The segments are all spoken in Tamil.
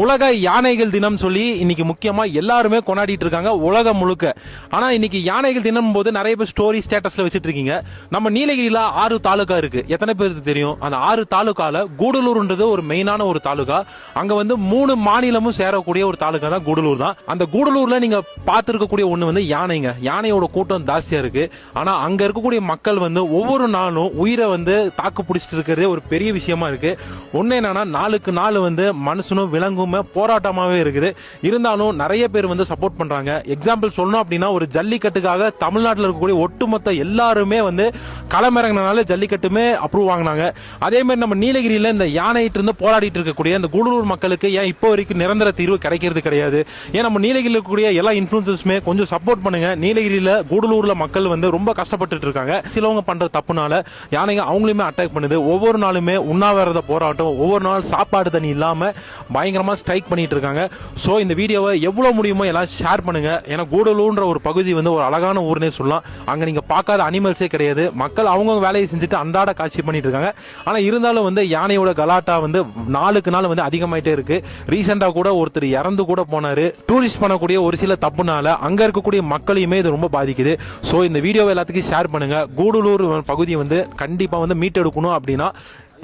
உலக யானைகள் தினம் சொல்லி இன்னைக்கு முக்கியமா எல்லாருமே கொண்டாடிட்டு இருக்காங்க உலகம் முழுக்க. ஆனா இன்னைக்கு யானைகள் தினம் போது நிறைய பேர் ஸ்டோரி ஸ்டேட்டஸ்ல வச்சிட்டு இருக்கீங்க. நம்ம நீலகிரியில 6 தாலுகா இருக்கு. எத்தனை பேருக்கு தெரியும்? அந்த 6 தாலுகால கூடலூர்ன்றது ஒரு மெயினான ஒரு தாலுகா. அங்க வந்து 3 மாநிலமும் சேரக்கூடிய ஒரு தாலுகா தான் கூடலூர் தான். அந்த கூடலூர்ல நீங்க பார்த்திருக்கக்கூடிய ஒண்ணு வந்து யானைங்க. யானையோட கூட்டம் ஜாஸ்தியா இருக்கு. ஆனா அங்க இருக்கக்கூடிய மக்கள் வந்து ஒவ்வொரு நாளும் உயிரை வந்து தாக்கு பிடிச்சிட்டு இருக்கிறதே ஒரு பெரிய விஷயமா இருக்கு. ஒண்ணு என்னன்னா, நாளுக்கு நாள் வந்து மனுஷனும் விலங்கும் போராட்டமாவே இருக்குது. இருந்தாலும் நிறைய பேர் வந்து சப்போர்ட் பண்றாங்க. எக்ஸாம்பிள் சொல்லணும் அப்படின்னா, ஒரு ஜல்லிக்கட்டுக்காக தமிழ்நாட்டில் இருக்கக்கூடிய ஒட்டுமொத்த எல்லாருமே வந்து களமிறங்கினால ஜல்லிக்கட்டுமே அப்ரூவ் வாங்கினாங்க. அதே மாதிரி நம்ம நீலகிரியில இந்த யானையிட்டு இருந்து போராடிட்டு இருக்கக்கூடிய இந்த கூடலூர் மக்களுக்கு ஏன் இப்போ வரைக்கும் நிரந்தர தீர்வு கிடைக்கிறது கிடையாது? ஏன் நம்ம நீலகிரியில் இருக்கக்கூடிய எல்லா இன்ஃபுளுசர்ஸுமே கொஞ்சம் சப்போர்ட் பண்ணுங்க. நீலகிரியில கூடலூர்ல மக்கள் வந்து ரொம்ப கஷ்டப்பட்டு இருக்காங்க. சிலவங்க பண்ற தப்புனால யானைங்க அவங்களுமே அட்டாக் பண்ணுது. ஒவ்வொரு நாளுமே உண்ணாவிரத போராட்டம், ஒவ்வொரு நாள் சாப்பாடு தண்ணி இல்லாம பயங்கரமா ஸ்ட்ரைக் பண்ணிட்டு இருக்காங்க. சோ இந்த வீடியோவை எவ்வளவு முடியுமோ எல்லாம் ஷேர் பண்ணுங்க. ஏன்னா கூடலூர்ன்ற ஒரு பகுதி வந்து ஒரு அழகான ஊர்னே சொல்லலாம். அங்க நீங்க பார்க்காத அனிமல்ஸே கிடையாது. மக்கள் அவங்க வேலையை செஞ்சுட்டு அன்றாட காட்சி பண்ணிட்டு இருக்காங்க. ஆனா இருந்தாலும் வந்து யானையோட கலாட்டா வந்து நாளுக்கு நாள் வந்து அதிகமாயிட்டே இருக்கு. ரீசெண்டா கூட ஒருத்தர் இறந்து கூட போனாரு. டூரிஸ்ட் பண்ணக்கூடிய ஒரு சில தப்புனால அங்க இருக்கக்கூடிய மக்களையுமே இது ரொம்ப பாதிக்குது. சோ இந்த வீடியோவை எல்லாத்துக்கும் ஷேர் பண்ணுங்க. கூடலூர் பகுதியை வந்து கண்டிப்பா வந்து மீட்டெடுக்கணும் அப்படின்னா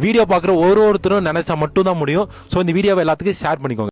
வீடியோ பார்க்குற ஒருத்தரும் நினைச்சா மட்டும் தான் முடியும். சோ இந்த வீடியோவை எல்லாத்துக்கும் ஷேர் பண்ணிக்கோங்க.